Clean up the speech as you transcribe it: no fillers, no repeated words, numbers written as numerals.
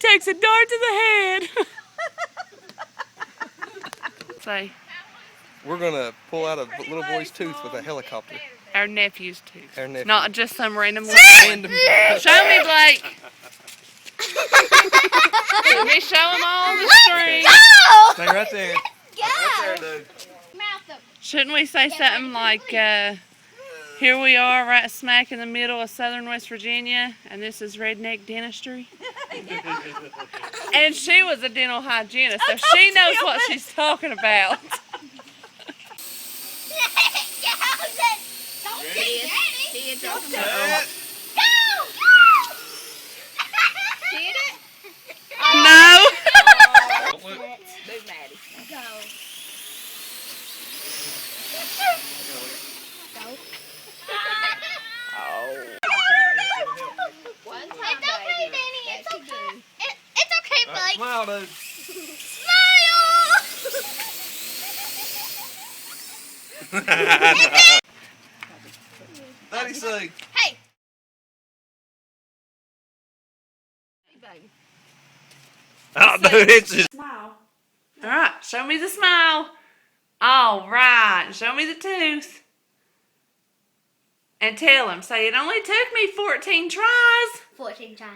takes a dart to the head. Say, We're gonna pull out a little boy's tooth with a helicopter. our nephew's tooth. Our nephew. Not just some random one. Random. Show me, Blake. Let me show him all the string. Stay right there. Go! Shouldn't we say something like, here we are right smack in the middle of southern West Virginia, and this is Redneck Dentistry? And she was a dental hygienist, so she knows what she's talking about. No! It's okay, Blake. Smile, dude. Smile! Daddy say. Hey. Oh, dude, it's just. Smile. All right, show me the smile. All right, show me the tooth. And tell him, say it only took me 14 tries. 14 tries.